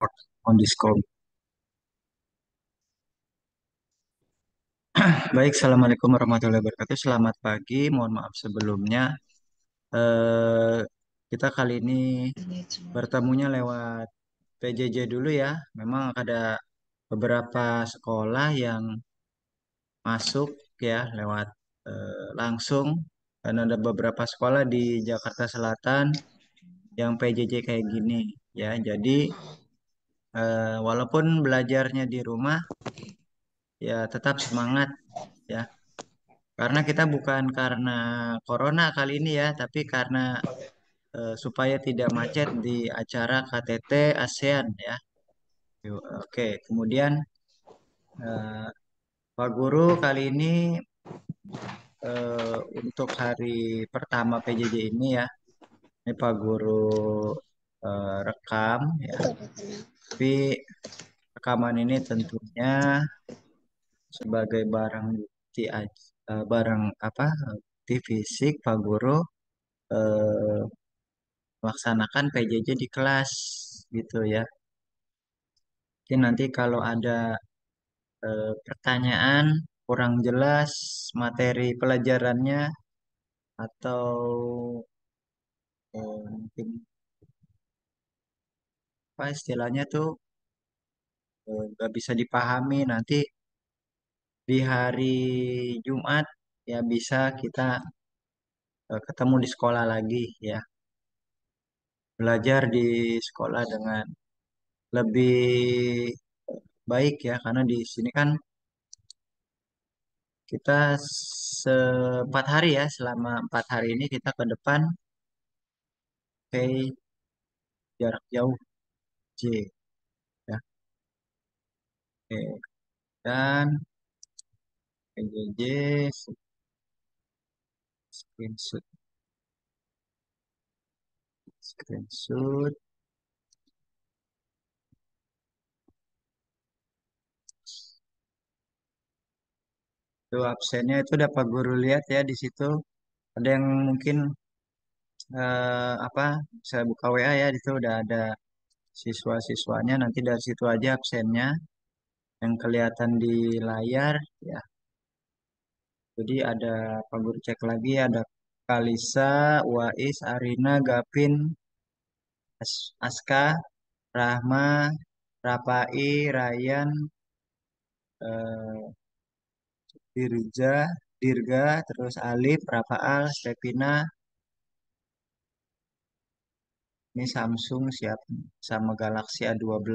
On Discord. Baik, Assalamualaikum warahmatullahi wabarakatuh. Selamat pagi, mohon maaf sebelumnya. Eh, kita kali ini bertemunya lewat PJJ dulu ya. Memang ada beberapa sekolah yang masuk ya lewat langsung. Dan ada beberapa sekolah di Jakarta Selatan yang PJJ kayak gini ya. Jadi walaupun belajarnya di rumah ya tetap semangat ya. Karena kita bukan karena corona kali ini ya, tapi karena supaya tidak macet di acara KTT ASEAN ya. Oke, kemudian eh, Pak Guru kali ini untuk hari pertama PJJ ini ya, ini Pak Guru rekam ya. Tapi rekaman ini tentunya sebagai barang bukti barang apa? Bukti fisik Pak Guru eh, melaksanakan PJJ di kelas gitu ya. Jadi nanti kalau ada pertanyaan kurang jelas materi pelajarannya atau mungkin apa istilahnya tuh nggak bisa dipahami nanti di hari Jumat ya bisa kita ketemu di sekolah lagi ya, belajar di sekolah dengan lebih baik ya karena di sini kan kita sempat hari ya, selama 4 hari ini kita ke depan pakai jarak jauh J ya. Oke. Dan PJJ screenshot screenshot itu absennya itu dapat guru lihat ya di situ ada yang mungkin apa saya buka WA ya di situ udah ada siswa-siswanya nanti dari situ aja absennya yang kelihatan di layar ya. Jadi ada Pak Guru cek lagi ada Kalisa, Wais, Arina, Gavin, Aska, Rahma, Rapai, Ryan, eh, Dirja, Dirga, terus Alif, Rafaal, Stevina, ini Samsung siap sama Galaxy A12.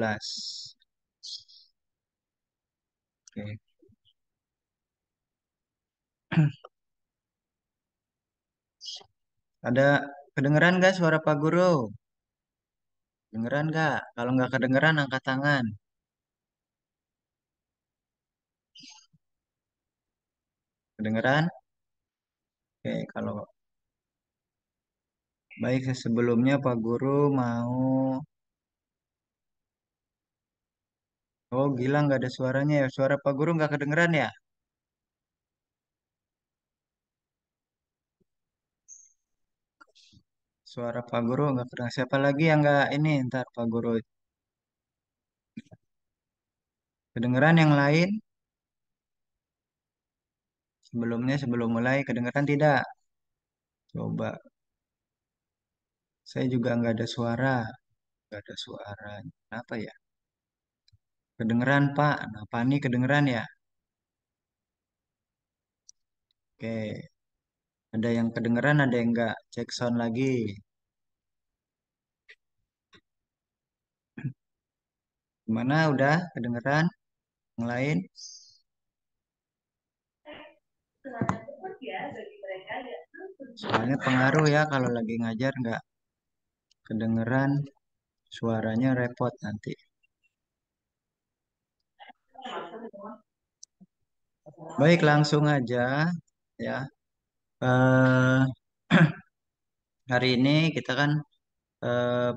Oke. Ada kedengeran nggak suara Pak Guru? Dengeran nggak? Kalau nggak kedengeran angkat tangan. Kedengeran? Oke, kalau baik sebelumnya Pak Guru mau. Oh, gila nggak ada suaranya ya. Suara Pak Guru nggak kedengeran ya? Suara Pak Guru nggak kedengeran. Siapa lagi yang nggak ini? Ntar Pak Guru kedengeran yang lain sebelumnya sebelum mulai kedengeran tidak? Coba. Saya juga nggak ada suara. Nggak ada suara. Kenapa ya? Kedengeran Pak. Nah, Pak ini kedengeran ya? Oke. Ada yang kedengeran, ada yang nggak. Cek sound lagi. Gimana? Udah kedengeran? Yang lain? Soalnya pengaruh ya kalau lagi ngajar nggak kedengeran. Suaranya repot nanti. Baik, langsung aja ya. Eh, hari ini kita kan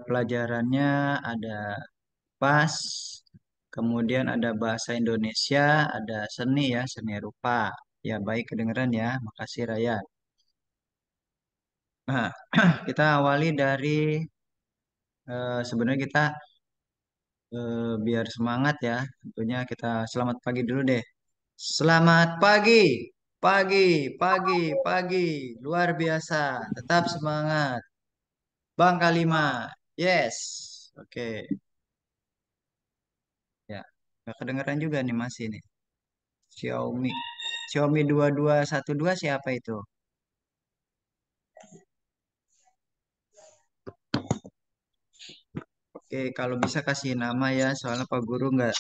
pelajarannya ada PAS, kemudian ada bahasa Indonesia, ada seni ya, seni rupa. Ya, baik kedengeran ya. Makasih Raya. Nah, kita awali dari sebenarnya kita biar semangat ya. Tentunya kita selamat pagi dulu deh. Selamat pagi, pagi, pagi, pagi. Luar biasa. Tetap semangat. Bang Kalima. Yes. Oke. Ya. Gak kedengeran juga nih masih nih. Xiaomi. Xiaomi 2212 siapa itu? Oke, kalau bisa kasih nama ya. Soalnya Pak Guru nggak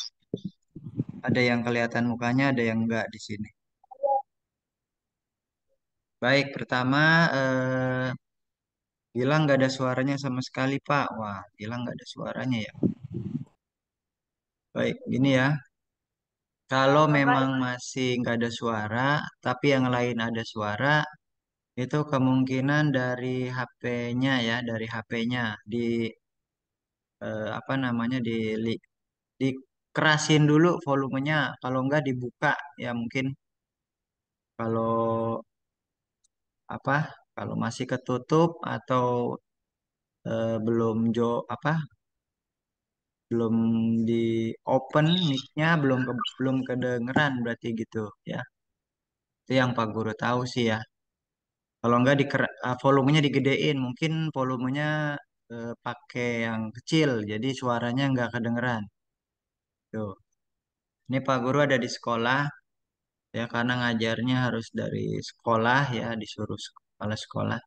ada yang kelihatan mukanya, ada yang nggak di sini. Baik, pertama Gilang nggak ada suaranya sama sekali, Pak. Wah, Gilang nggak ada suaranya ya. Baik, gini ya. Kalau memang masih nggak ada suara, tapi yang lain ada suara, itu kemungkinan dari HP-nya ya, dari HP-nya di apa namanya dikerasin dulu volumenya. Kalau nggak dibuka ya mungkin kalau apa kalau masih ketutup atau belum apa belum di open mic-nya belum kedengeran berarti gitu ya. Itu yang Pak Guru tahu sih ya. Kalau enggak volumenya digedein, mungkin volumenya pakai yang kecil, jadi suaranya enggak kedengeran. Tuh. Ini Pak Guru ada di sekolah ya karena ngajarnya harus dari sekolah ya, disuruh kepala sekolah.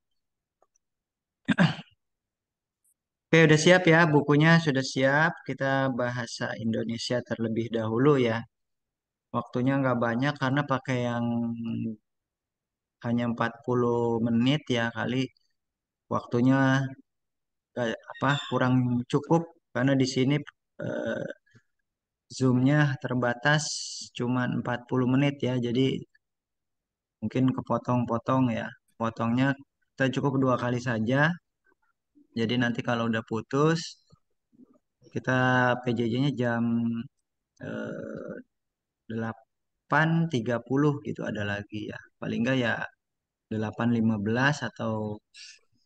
Oke, udah siap ya, bukunya sudah siap. Kita bahasa Indonesia terlebih dahulu ya. Waktunya nggak banyak karena pakai yang hanya 40 menit ya kali waktunya apa kurang cukup karena di sini eh, Zoom-nya terbatas cuma 40 menit ya. Jadi mungkin kepotong-potong ya. Potongnya kita cukup 2 kali saja. Jadi nanti kalau udah putus kita PJJ-nya jam 8.30 gitu ada lagi ya. Paling enggak ya 8.15 atau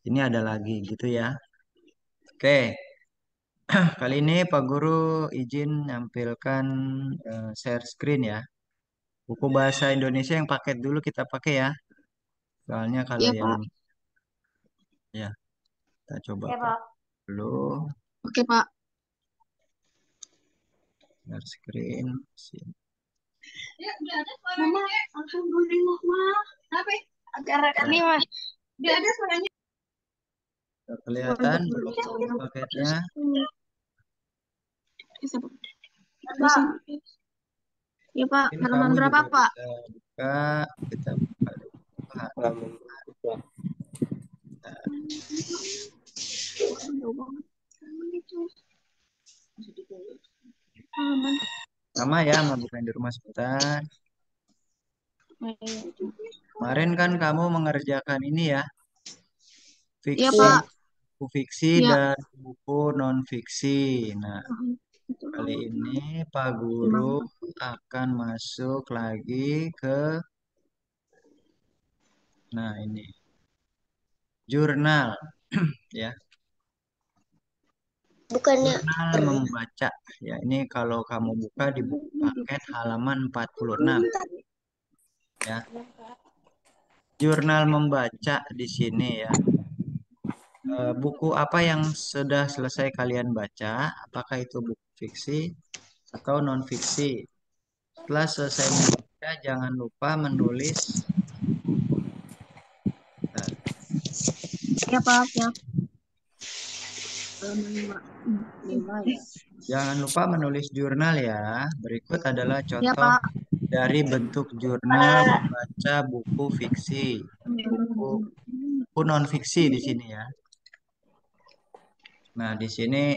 ini ada lagi gitu ya. Oke, kali ini Pak Guru izin nampilkan share screen ya. Buku bahasa Indonesia yang paket dulu kita pakai ya. Soalnya kalau Iya, yang Pak. ya kita coba Ya, Pak Pak. dulu Oke, Pak. share screen. Sini. Ya, udah ada suaranya. Mama, alhamdulillah, Mah. Tapi acara Ya, kami, Mah. Udah ada suaranya. udah kelihatan Mantap dulu. belum paketnya. Ya, Pak. Ya, Pak. Mungkin kamu Halaman berapa, juga Pak? bisa buka. Kita buka dulu. Jauh banget. Halaman itu. Halaman. Sama ya, sama bukan di rumah sebentar. Kemarin kan kamu mengerjakan ini ya, Iya, fiksi, Pak. buku fiksi Iya. dan buku non fiksi. Nah, kali ini Pak Guru akan masuk lagi ke, nah ini, jurnal, ya. Bukannya Jurnal membaca. Ya, ini kalau kamu buka di buku paket halaman 46, ya. Jurnal membaca di sini ya. Buku apa yang sudah selesai kalian baca? Apakah itu buku fiksi atau non fiksi? Setelah selesai membaca, jangan lupa menulis. Nah, ya, Pak. Ya. Halaman lima. Lima ya. jangan lupa menulis jurnal ya. Berikut adalah Ya, contoh Pak. dari bentuk jurnal membaca buku fiksi, buku, buku non fiksi di sini ya. Nah, di sini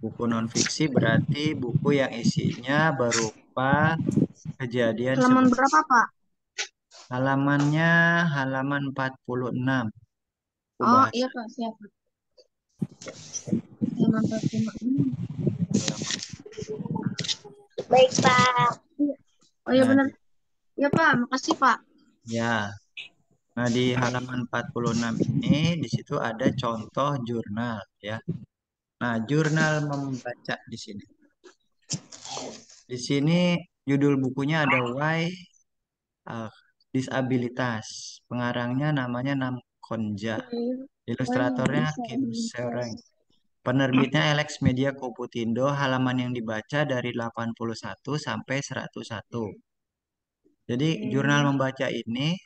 buku non fiksi berarti buku yang isinya berupa kejadian Halaman seperti berapa, Pak? halamannya halaman 46. Buku Oh, bahasa iya, Pak. Siap. Halaman 45. halaman. Baik, Pak. Oh, iya Nah, benar. Ya, Pak. Makasih, Pak. ya. Nah, di halaman 46 ini di situ ada contoh jurnal ya. Nah, jurnal membaca di sini. Di sini judul bukunya ada Why uh, Disabilitas. Pengarangnya namanya Nam Konja. Ilustratornya Kim Sereng. Penerbitnya Alex Media Koputindo. Halaman yang dibaca dari 81 sampai 101. Jadi jurnal membaca ini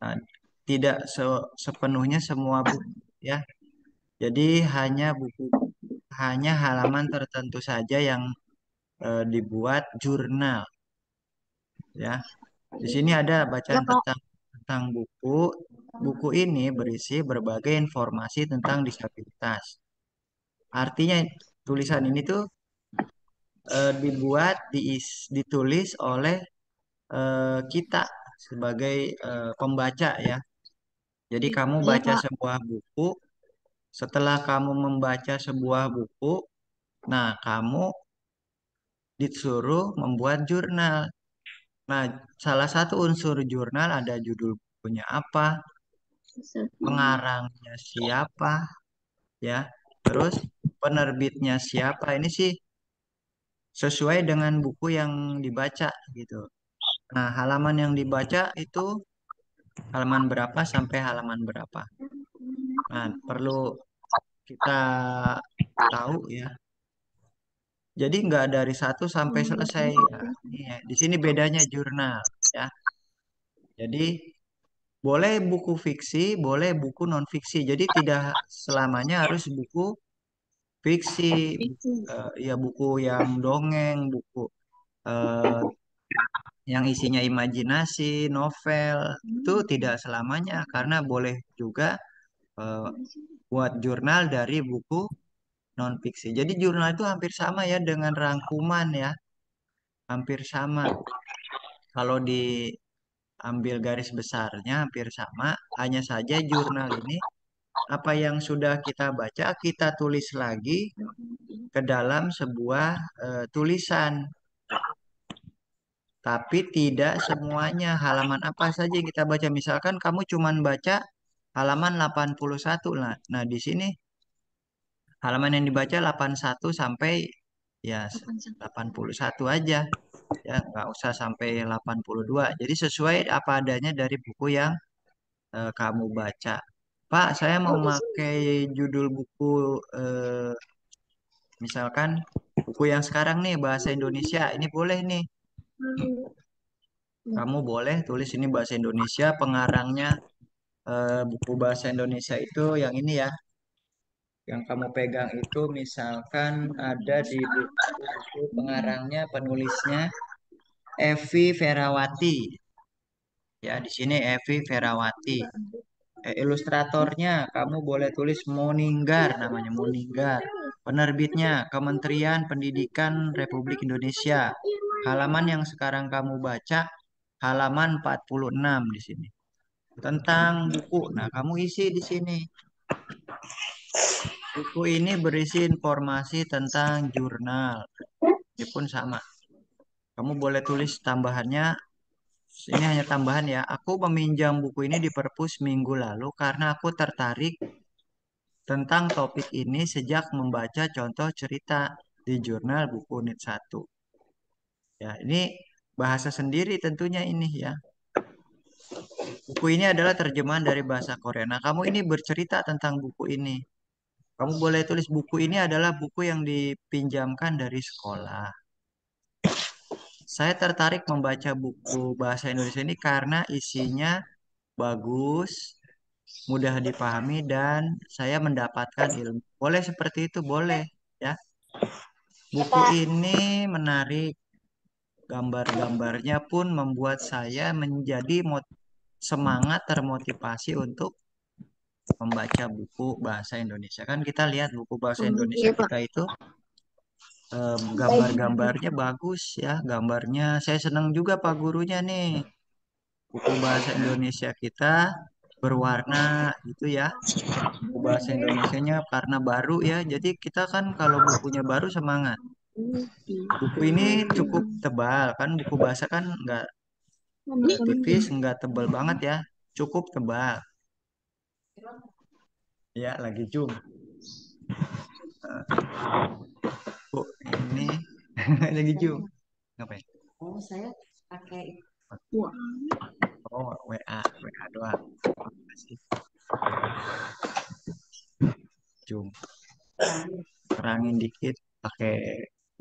uh, tidak sepenuhnya semua buku ya. Jadi hanya halaman tertentu saja yang dibuat jurnal ya. Di sini ada Ya bacaan kak. tentang buku. Buku ini berisi berbagai informasi tentang disabilitas. Artinya tulisan ini tuh ditulis oleh kita sebagai pembaca ya. Jadi kamu Iya baca kak. sebuah buku, setelah kamu membaca sebuah buku, nah kamu disuruh membuat jurnal. Nah, salah satu unsur jurnal ada judul bukunya apa, pengarangnya siapa, ya. Terus penerbitnya siapa. Ini sih sesuai dengan buku yang dibaca gitu. Nah, halaman yang dibaca itu halaman berapa sampai halaman berapa. Nah, perlu kita tahu ya. Jadi nggak dari satu sampai selesai. Nah, ini ya. Di sini bedanya jurnal ya. Jadi boleh buku fiksi, boleh buku non fiksi. Jadi tidak selamanya harus buku fiksi, ya buku yang dongeng, buku eh, yang isinya imajinasi, novel itu tidak selamanya karena boleh juga eh, buat jurnal dari buku non fiksi. Jadi jurnal itu hampir sama ya dengan rangkuman ya, hampir sama. Kalau diambil garis besarnya hampir sama, hanya saja jurnal ini apa yang sudah kita baca kita tulis lagi ke dalam sebuah tulisan. Tapi tidak semuanya halaman apa saja yang kita baca. Misalkan kamu cuma baca halaman 81 lah. Nah, di sini halaman yang dibaca 81 sampai ya 81 aja. Ya, nggak usah sampai 82. Jadi sesuai apa adanya dari buku yang kamu baca. Pak, saya mau pakai judul buku misalkan buku yang sekarang nih bahasa Indonesia. Ini boleh nih. Kamu boleh tulis ini bahasa Indonesia, pengarangnya buku bahasa Indonesia itu yang ini ya, yang kamu pegang itu misalkan ada di buku pengarangnya, penulisnya Evi Ferawati. Ya, di sini Evi Ferawati. Ilustratornya kamu boleh tulis Moninggar namanya Moninggar. Penerbitnya Kementerian Pendidikan Republik Indonesia. Halaman yang sekarang kamu baca halaman 46 di sini. Tentang buku. Nah, kamu isi di sini. Buku ini berisi informasi tentang jurnal. Ini pun sama. Kamu boleh tulis tambahannya. Ini hanya tambahan ya. Aku meminjam buku ini di perpus minggu lalu karena aku tertarik tentang topik ini sejak membaca contoh cerita di jurnal buku unit 1. Ya, ini bahasa sendiri tentunya ini ya. Buku ini adalah terjemahan dari bahasa Korea. Nah, kamu ini bercerita tentang buku ini. Kamu boleh tulis buku ini adalah buku yang dipinjamkan dari sekolah. Saya tertarik membaca buku bahasa Indonesia ini karena isinya bagus, mudah dipahami, dan saya mendapatkan ilmu. Boleh seperti itu, boleh ya. Buku ini menarik, gambar-gambarnya pun membuat saya menjadi semangat termotivasi untuk membaca buku bahasa Indonesia. Kan kita lihat buku bahasa Indonesia Iya kak. kita itu gambar-gambarnya bagus ya, gambarnya saya senang juga Pak gurunya nih. Buku bahasa Indonesia kita berwarna gitu ya. Buku bahasa Indonesianya karena baru ya. Jadi kita kan kalau bukunya baru semangat. Buku ini cukup tebal kan, buku bahasa kan nggak tipis, nggak tebal banget ya, cukup tebal. Ya, lagi zoom. Eh, Bu, ini lagi Zoom. Ngapain? Oh, saya pakai wah. Oh, WA doang. Masih Zoom. Terangin dikit pakai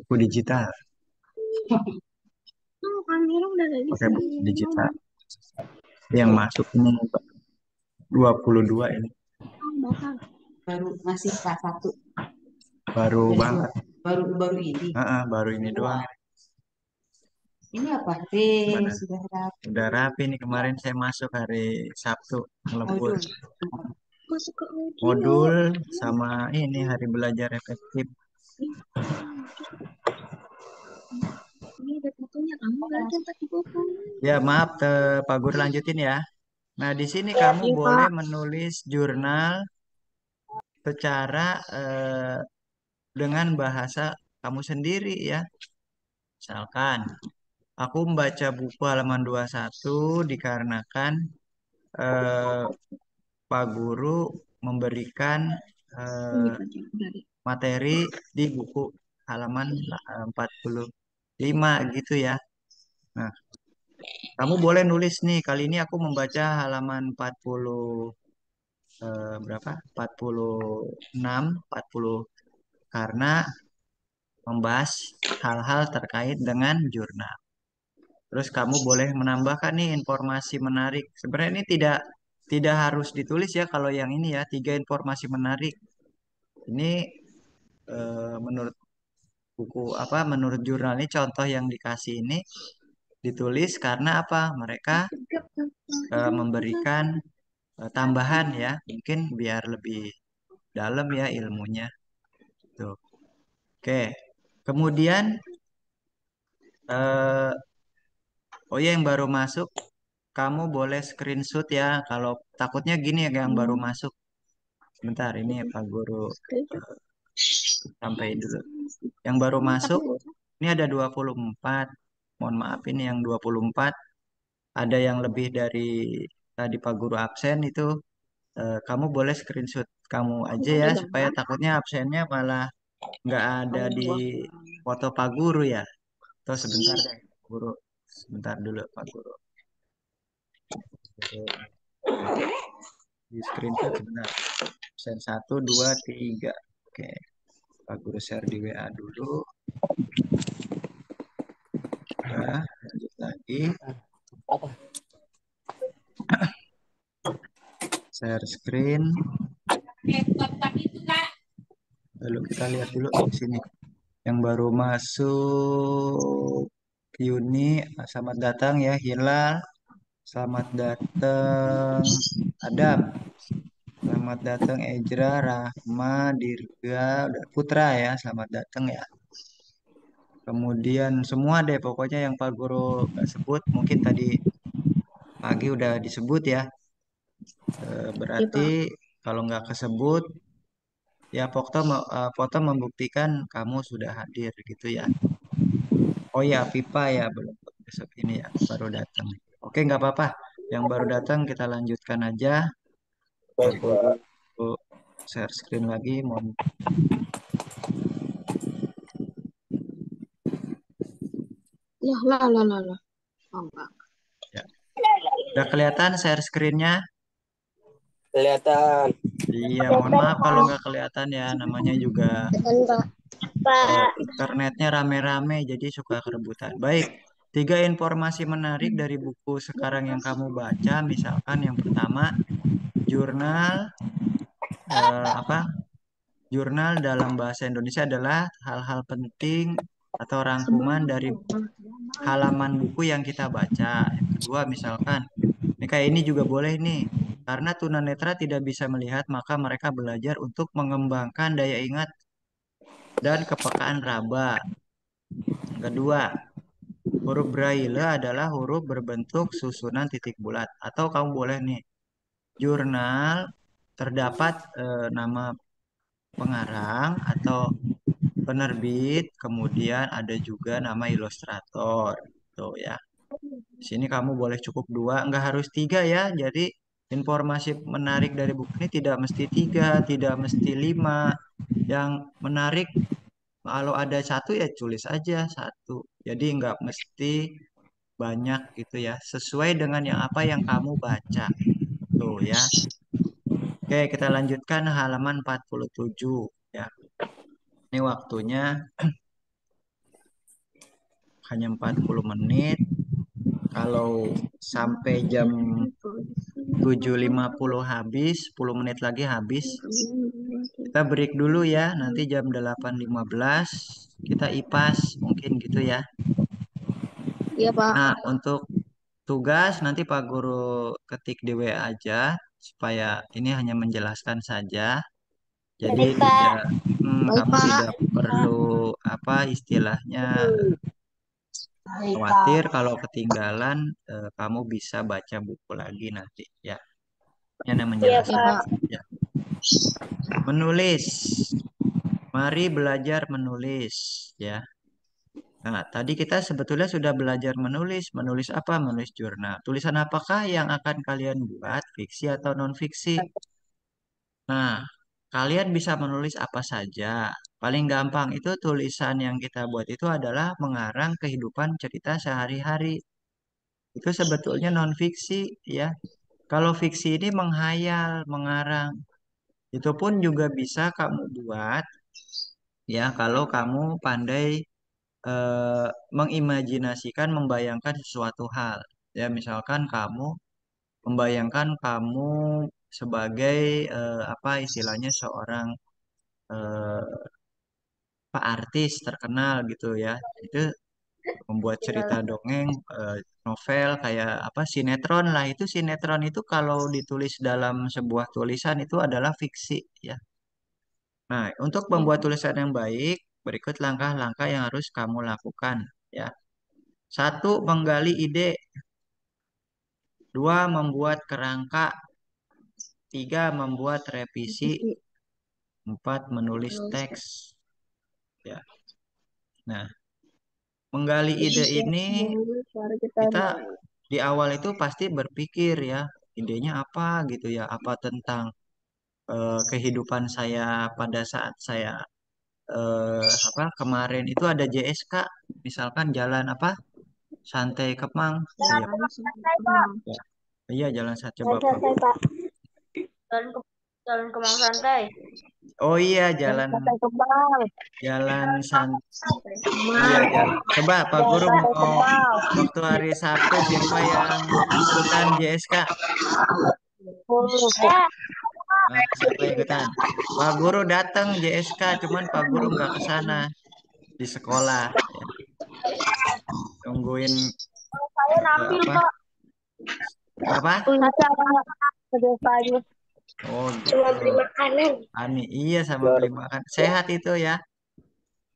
buku digital. Oh, kamera udah ada di Pakai sini. buku digital. Yang masuk ini 22 ini. Oh, bakal. Baru masih kelas satu Baru dari dua. banget. Baru baru ini. Baru ini doang. Wah, ini apa? Gimana? Sudah rapi. Udah rapi nih kemarin saya masuk hari Sabtu ngelebur. Modul. Masuk ke audio. Modul sama ini hari belajar efektif. Ini ada fotonya kamu nggak centang di foto. Ya maaf, Pak Guru lanjutin ya. Nah di sini kamu Iya, boleh Pak. menulis jurnal secara dengan bahasa kamu sendiri ya. Misalkan, aku membaca buku halaman 21 dikarenakan eh, Pak Guru memberikan Ini eh, aja dari. materi di buku halaman 45 gitu ya. Nah, kamu boleh nulis nih, kali ini aku membaca halaman 40 berapa? 46, 40 karena membahas hal-hal terkait dengan jurnal. Terus kamu boleh menambahkan nih informasi menarik. Sebenarnya ini tidak tidak harus ditulis ya kalau yang ini ya, tiga informasi menarik. Ini menurut buku apa menurut jurnal ini contoh yang dikasih ini ditulis karena apa? Mereka memberikan tambahan ya, mungkin biar lebih dalam ya ilmunya. Tuh. Oke. Kemudian eh, oh ya yang baru masuk kamu boleh screenshot ya kalau takutnya gini ya yang baru masuk. Sebentar ini Pak Guru sampaikan dulu. Yang baru masuk ini ada 24. Mohon maaf ini yang 24 ada yang lebih dari tadi Pak Guru absen itu kamu boleh screenshot kamu aja ya supaya takutnya absennya malah nggak ada di foto Pak Guru ya. Tuh sebentar deh Guru. Sebentar dulu Pak Guru. Di screenshot sebentar. Absen 1, 2, 3. Oke. Pak Guru share di WA dulu. Nah, lanjut lagi. Share screen. Lalu kita lihat dulu di sini. Yang baru masuk Yuni, selamat datang ya Hilal. Selamat datang Adam. Selamat datang Ejra, Rahma, Dirga, Putra ya. Selamat datang ya. Kemudian semua deh pokoknya yang Pak Guru nggak sebut mungkin tadi pagi udah disebut ya. Iya, Berarti Pak. kalau nggak kesebut ya foto membuktikan kamu sudah hadir gitu ya. Oh ya Pipa ya belum besok ini ya baru datang. Oke nggak apa-apa. Yang baru datang kita lanjutkan aja. Pak Guru share screen lagi. Mohon Lah, lah, lah, lah, lah. Oh, enggak. ya. Udah kelihatan share screennya? Kelihatan. Iya, mohon maaf kalau nggak kelihatan ya. Namanya juga Pak. Pak. internetnya rame-rame, jadi suka kerebutan. Baik, tiga informasi menarik dari buku sekarang yang kamu baca. Misalkan yang pertama, jurnal apa? Jurnal dalam bahasa Indonesia adalah hal-hal penting atau rangkuman dari halaman buku yang kita baca. Yang kedua, misalkan, ini kayak ini juga boleh nih. Karena tunanetra tidak bisa melihat, maka mereka belajar untuk mengembangkan daya ingat dan kepekaan raba. Yang kedua, huruf Braille adalah huruf berbentuk susunan titik bulat. Atau kamu boleh nih, jurnal terdapat nama pengarang atau penerbit, kemudian ada juga nama ilustrator. Tuh ya. Di sini kamu boleh cukup dua, nggak harus tiga ya. Jadi Informasi menarik dari buku ini tidak mesti tiga, tidak mesti lima. Yang menarik kalau ada satu ya tulis aja satu. Jadi nggak mesti banyak gitu ya. Sesuai dengan yang apa yang kamu baca. Tuh ya. Oke, kita lanjutkan halaman 47 ya. Ini waktunya hanya 40 menit. Kalau sampai jam 7.50 habis, 10 menit lagi habis. Kita break dulu ya. Nanti jam 8.15 kita IPAS mungkin gitu ya. Iya, Pak. Nah, untuk tugas nanti Pak Guru ketik di WA aja supaya ini hanya menjelaskan saja. Jadi Baik, Pak. tidak Baik, kamu Pak. tidak perlu apa istilahnya Baik, khawatir Pak. kalau ketinggalan kamu bisa baca buku lagi nanti ya. Ini hanya Iya, menjelaskan Pak. saja. Menulis. Mari belajar menulis ya. Nah, tadi kita sebetulnya sudah belajar menulis. Menulis apa? Menulis jurnal. Tulisan apakah yang akan kalian buat? Fiksi atau non-fiksi? Nah, kalian bisa menulis apa saja. Paling gampang itu tulisan yang kita buat itu adalah mengarang kehidupan cerita sehari-hari. Itu sebetulnya non-fiksi ya. Kalau fiksi ini menghayal, mengarang. Itu pun juga bisa kamu buat ya kalau kamu pandai mengimajinasikan, membayangkan sesuatu hal. Ya, misalkan kamu membayangkan kamu sebagai apa istilahnya seorang eh, apa artis terkenal gitu ya. Itu membuat cerita dongeng, novel kayak apa sinetron lah. Itu sinetron itu kalau ditulis dalam sebuah tulisan itu adalah fiksi ya. Nah, untuk membuat tulisan yang baik, berikut langkah-langkah yang harus kamu lakukan ya. Satu, menggali ide. Dua, membuat kerangka. Tiga, membuat revisi. Empat, menulis teks. Ya. Nah, menggali ide ini kita di awal itu pasti berpikir ya, idenya apa gitu ya, apa tentang kehidupan saya pada saat saya apa kemarin itu ada JSK, misalkan jalan apa Santai Kemang. Iya, ya. Iya jalan coba Jalan Pak. santai, Pak. Jalan Kemang santai. Oh iya Jalan jalan santai Kemang. jalan san Santai iya Kemang. jalan. Coba Pak Jalan Guru santai mau Kemang. waktu hari Sabtu siapa yang ikutan JSK? Ya. Nah, siapa yang ikutan? Pak Guru datang JSK, cuman Pak Guru nggak ke sana di sekolah. Ya. Tungguin Saya nampil, apa? Pak. Apa? Puncak pedesanya. Oh Cuma gitu. beli makanan. Ani, iya sama beli makan. Sehat itu ya.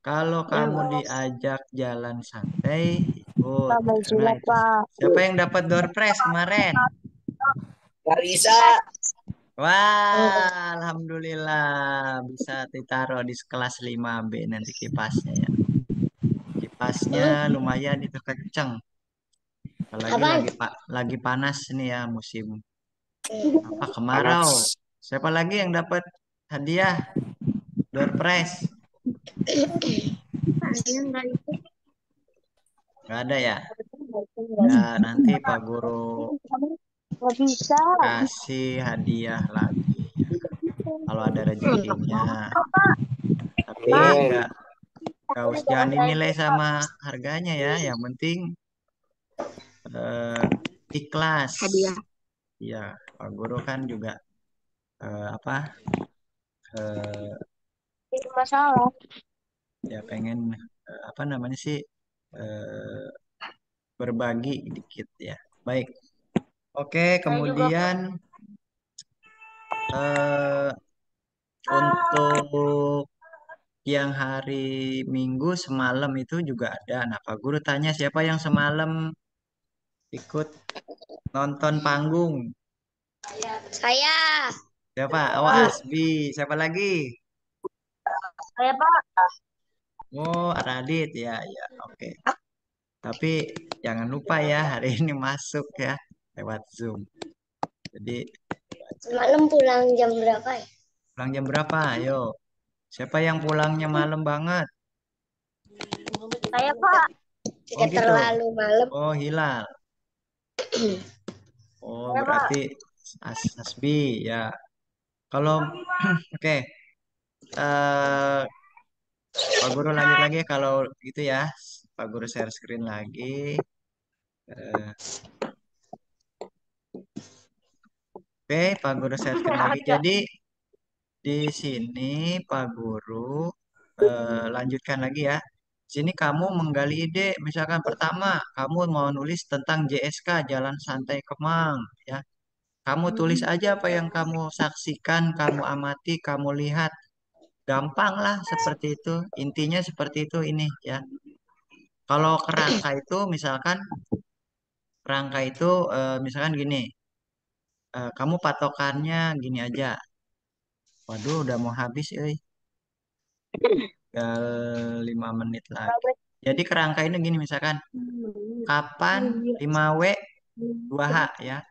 Kalau Ya, kamu Pak. diajak jalan santai, ikut. Tambah Karena jilat, itu Pak. siapa yang dapat door prize kemarin? Gak bisa. Wah, alhamdulillah bisa ditaruh di kelas 5B nanti kipasnya ya. Kipasnya lumayan itu kenceng. Apalagi Apaan? lagi panas nih ya musim apa kemarau. Siapa lagi yang dapat hadiah door prize? Saya nggak itu. Nggak ada ya? Ya nanti Pak Guru Nggak bisa. kasih hadiah lagi kalau ada rezekinya. Tapi Pak, nggak usah jangan dinilai sama harganya ya. Yang penting eh, ikhlas. hadiah. Ya, Pak Guru kan juga apa eh, Itu masalah. ya pengen apa namanya sih eh, berbagi dikit ya. Baik. Oke, Saya juga, Pak. kemudian eh, untuk yang hari Minggu semalam itu juga ada. Nah, Pak Guru tanya siapa yang semalam ikut nonton panggung? Saya. Siapa? Awas, Bi. Siapa lagi? Saya, Pak. Oh, Radit ya, ya. Oke. Tapi jangan lupa ya hari ini masuk ya lewat Zoom. Jadi Malam pulang jam berapa ya? Pulang jam berapa? Ayo. Siapa yang pulangnya malam banget? Saya Pak. Oh Jika gitu. terlalu malam. Oh Hilal. Oh Saya berarti Pak. Asbi ya. Kalau oke, eh Pak Guru lanjut lagi kalau gitu ya. Pak Guru share screen lagi. Eh, oke, Pak Guru share screen lagi. Jadi di sini Pak Guru lanjutkan lagi ya. Sini kamu menggali ide. Misalkan pertama, kamu mau nulis tentang JSK Jalan Santai Kemang ya. Kamu tulis aja apa yang kamu saksikan, kamu amati, kamu lihat. Gampang lah seperti itu. Intinya seperti itu ini ya. Kalau kerangka itu misalkan kerangka itu misalkan gini, kamu patokannya gini aja. Waduh, udah mau habis, tinggal 5 menit lagi. Jadi kerangka ini gini misalkan, kapan 5W 2H ya.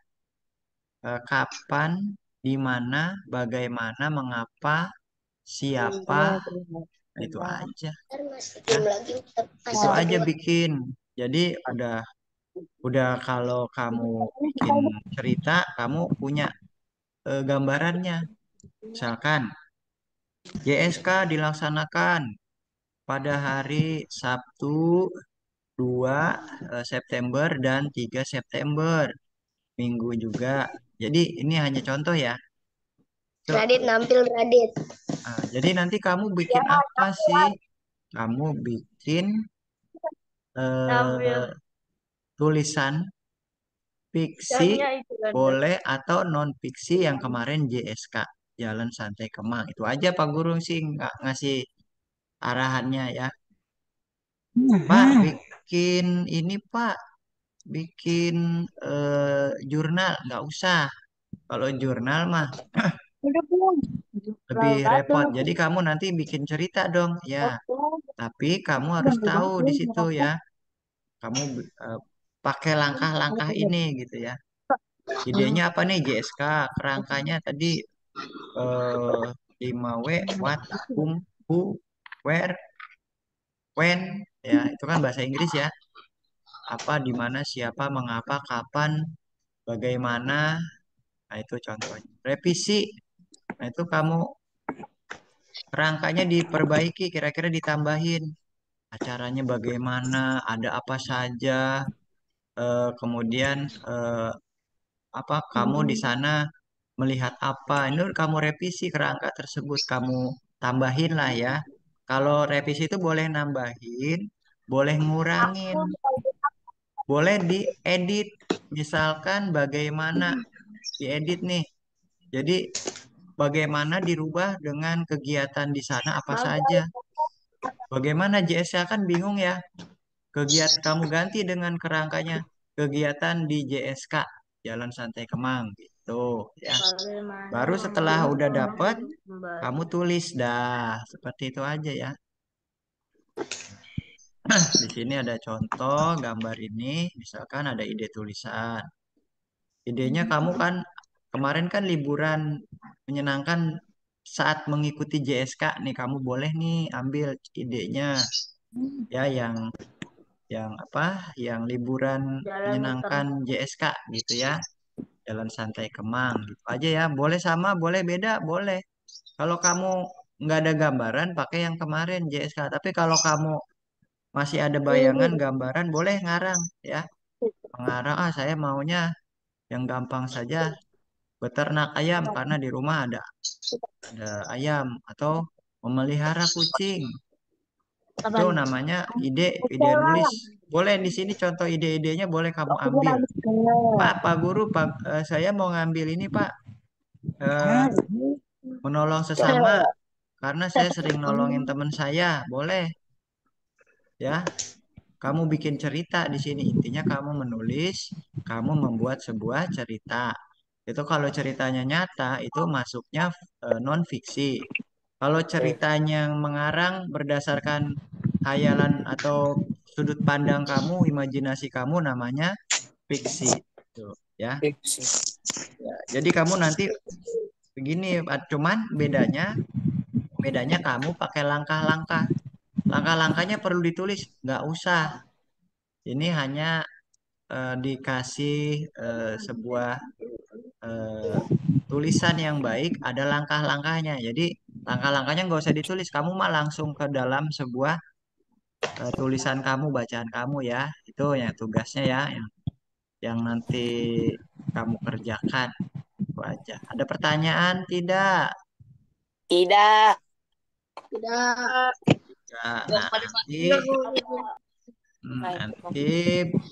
Kapan, di mana, bagaimana, mengapa, siapa, nah, itu aja ya. Itu aja bikin. Jadi udah kalau kamu bikin cerita, kamu punya gambarannya. Misalkan JSK dilaksanakan pada hari Sabtu 2 September dan 3 September. Minggu juga. Jadi ini hanya contoh ya. Tuh. Radit nampil Radit. Jadi nanti kamu bikin apa sih? Kamu bikin Nampil. eh, tulisan fiksi Jamnya itu kan. boleh atau non fiksi yang kemarin JSK Jalan Santai Kemang. Itu aja Pak Guru sih nggak ngasih arahannya ya. Pak bikin ini Pak, bikin jurnal nggak usah. Kalau jurnal mah Udah belum? lebih Berangkat repot. tuh. Jadi kamu nanti bikin cerita dong ya. Tapi kamu Udah harus tahu di situ berangkat. ya. Kamu eh, pakai langkah-langkah ini gitu ya. Idenya apa nih JSK? Kerangkanya tadi eh 5W what, whom, who, where, when ya. Itu kan bahasa Inggris ya. Apa, di mana, siapa, mengapa, kapan, bagaimana. Nah, itu contohnya. Revisi. Nah, itu kamu kerangkanya diperbaiki, kira-kira ditambahin. Acaranya bagaimana, ada apa saja, kemudian apa kamu di sana melihat apa. Ini udah kamu revisi kerangka tersebut, kamu tambahin lah ya. Kalau revisi itu boleh nambahin, boleh ngurangin, boleh diedit. Misalkan bagaimana diedit nih. Jadi bagaimana dirubah dengan kegiatan di sana apa saja. Bagaimana JSK kan bingung ya. Kegiatan kamu ganti dengan kerangkanya. Kegiatan di JSK Jalan Santai Kemang gitu ya. Bagaimana Baru setelah membuat udah dapet, produk kamu membatik? tulis dah seperti itu aja ya. Di sini ada contoh gambar ini, misalkan ada ide tulisan. Idenya kamu kan kemarin kan liburan menyenangkan saat mengikuti JSK nih, kamu boleh nih ambil idenya ya yang apa? Yang liburan Jalan muter. menyenangkan JSK gitu ya. Jalan Santai Kemang gitu aja ya. Boleh sama, boleh beda, boleh. Kalau kamu nggak ada gambaran, pakai yang kemarin JSK. Tapi kalau kamu masih ada bayangan gambaran, boleh ngarang ya. Mengarang, saya maunya yang gampang saja. Beternak ayam karena di rumah ada ayam atau memelihara kucing. Itu Kapan? namanya ide nulis. Boleh di sini contoh ide-idenya boleh kamu Waktunya ambil. habis kenal. Pak Guru, saya mau ngambil ini Pak. Eh, Menolong sesama karena saya sering nolongin teman saya. Boleh ya. Kamu bikin cerita di sini. Intinya kamu menulis, kamu membuat sebuah cerita. Itu kalau ceritanya nyata, itu masuknya non fiksi. Kalau ceritanya yang mengarang berdasarkan khayalan atau sudut pandang kamu, imajinasi kamu, namanya fiksi. Tuh, ya. Fiksi. Jadi kamu nanti begini, cuman bedanya bedanya kamu pakai langkah-langkah. Langkah-langkahnya perlu ditulis, nggak usah. Ini hanya dikasih sebuah eh, tulisan yang baik, ada langkah-langkahnya. Jadi langkah-langkahnya nggak usah ditulis, kamu mah langsung ke dalam sebuah tulisan kamu, bacaan kamu ya. Itu ya tugasnya ya, yang nanti kamu kerjakan. Itu aja. Ada pertanyaan tidak? Tidak. Tidak. Ya, Yang nah pada nanti Baik. nanti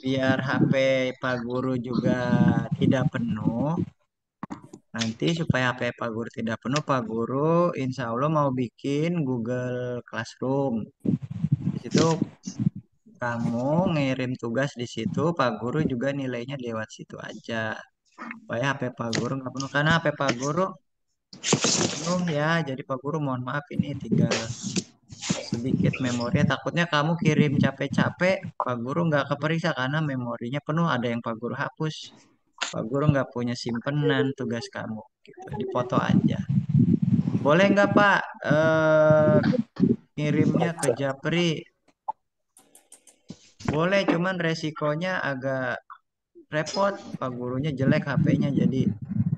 biar HP Pak Guru juga tidak penuh. Nanti supaya HP Pak Guru tidak penuh, Pak Guru insya Allah mau bikin Google Classroom. Di situ kamu ngirim tugas di situ, Pak Guru juga nilainya lewat situ aja. Supaya HP Pak Guru nggak penuh. Karena HP Pak Guru penuh ya. Jadi Pak Guru mohon maaf ini tinggal sedikit memori. Takutnya kamu kirim capek-capek, Pak Guru nggak keperiksa karena memorinya penuh. Ada yang Pak Guru hapus. Pak Guru nggak punya simpenan tugas kamu. Gitu. Dipoto aja. Boleh nggak Pak ngirimnya ke Japri? Boleh, cuman resikonya agak repot. Pak gurunya jelek HP-nya, jadi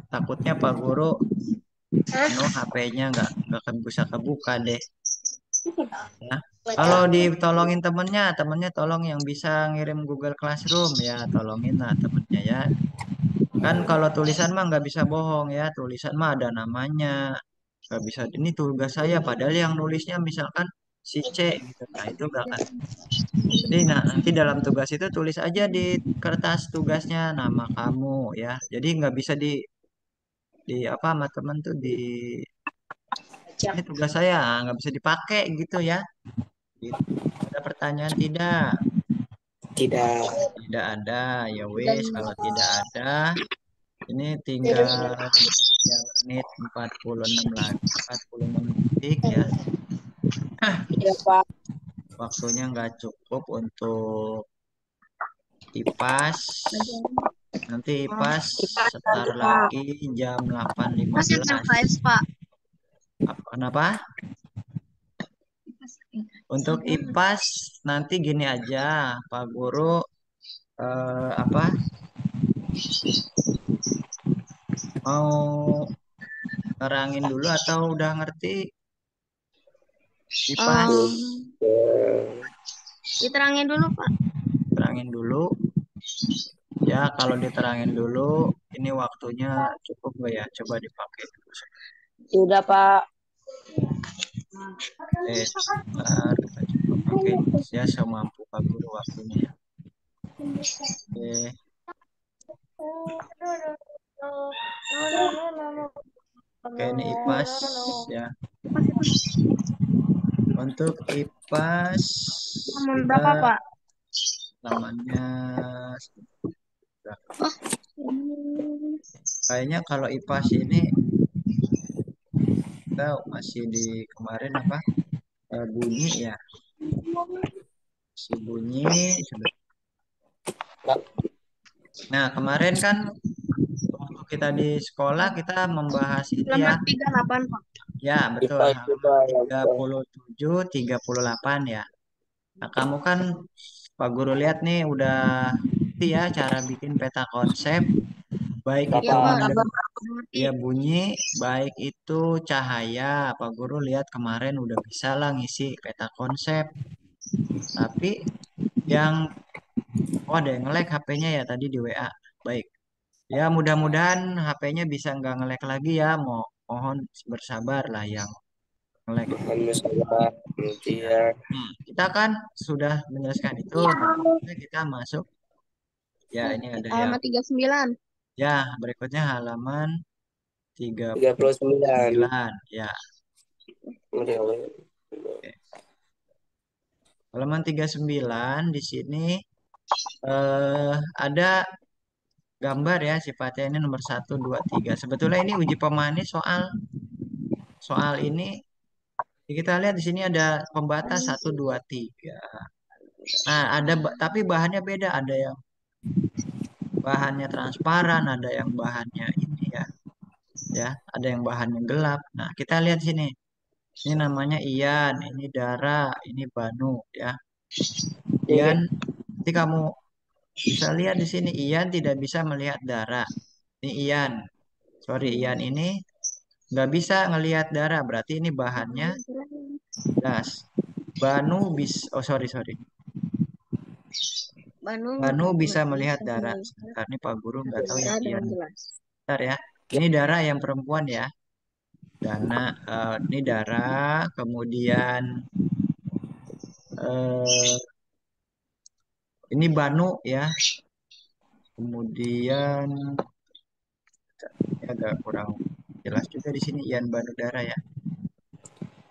takutnya Pak Guru penuh HP-nya nggak bisa kebuka deh. Ya. Kalau ditolongin temennya, temennya tolong yang bisa ngirim Google Classroom ya, tolongin lah temennya ya. Kan kalau tulisan mah nggak bisa bohong ya, tulisan mah ada namanya, nggak bisa ini tugas saya, padahal yang nulisnya misalkan si C gitu, nah itu nggak akan. Jadi nah, nanti dalam tugas itu tulis aja di kertas tugasnya nama kamu ya, jadi nggak bisa di apa sama temen tuh di ini tugas saya nggak bisa dipakai gitu ya. Gitu. Ada pertanyaan tidak? Tidak. Tidak ada, ya dan wes. Kalau tidak ada, ini tinggal 3 menit 46 lagi, 46 detik ya. Iya, Pak. Waktunya nggak cukup untuk IPAS. Nanti IPAS Kita sebentar nanti, Pak. lagi jam delapan lima pas yang belas. KS Pak. Kenapa? Untuk IPAS nanti gini aja, Pak Guru apa mau terangin dulu atau udah ngerti IPAS? Diterangin dulu Pak. Terangin dulu. Ya, kalau diterangin dulu, ini waktunya cukup nggak ya? Coba dipakai dulu. Sudah, Pak. Sebentar, kita coba pakai ya semampu Pak Guru waktunya ya. Oke, oke ini IPAS ya. Untuk IPAS Nomor kita berapa Pak? namanya Hmm. kayaknya kalau IPAS ini kita masih di kemarin apa bunyi ya, si bunyi. Nah kemarin kan waktu kita di sekolah kita membahas ini ya. Halaman 38 Pak. Ya, betul. IPA juga Halaman yang 37, 38 ya. Nah, kamu kan Pak Guru lihat nih udah ngerti ya cara bikin peta konsep, baik Iya itu Bapak. Pak. Ngerti. ya bunyi, baik itu cahaya. Pak Guru lihat kemarin udah bisa lah ngisi peta konsep. Tapi yang oh ada yang nge-lag HP-nya ya tadi di WA. Baik. Ya mudah-mudahan HP-nya bisa nggak nge-lag lagi ya. Mohon bersabar lah yang nge-lag. Kami sabar. Ya. Nanti ya. Nah, kita kan sudah menyelesaikan itu. Nah, kita masuk. Ya, ini ada yang Halaman 39. ya berikutnya halaman tiga puluh 39. sembilan. Ya, Udah, oke. Halaman 39 di sini ada gambar ya sifatnya ini nomor satu 2 3. Sebetulnya ini uji pemanis soal soal ini kita lihat di sini ada pembatas satu 2 3. Nah, ada tapi bahannya beda, ada yang bahannya transparan, ada yang bahannya ini ya. ya, ada yang bahannya gelap. Nah, kita lihat sini. Ini namanya ian, ini dara, ini banu, ya. Ian, Oke. nanti kamu bisa lihat di sini ian tidak bisa melihat dara. Ini ian. Sorry, ian ini nggak bisa ngelihat dara, berarti ini bahannya gas. Banu bis, oh sorry sorry. Bandung Banu bisa melihat bisa dara. melihat Sebentar nih Pak Guru nggak tahu yang dengan ian. jelas. Bentar ya. Ini dara yang perempuan ya. Ini dara, kemudian eh, ini banu ya. Kemudian ini agak kurang jelas juga di sini ian banu dara ya.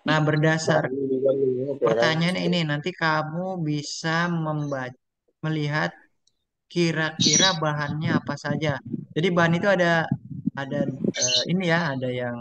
Nah, berdasar Baru juga melihat darah. pertanyaan ini nanti kamu bisa melihat kira-kira bahannya apa saja. Jadi bahan itu ada ini ya, ada yang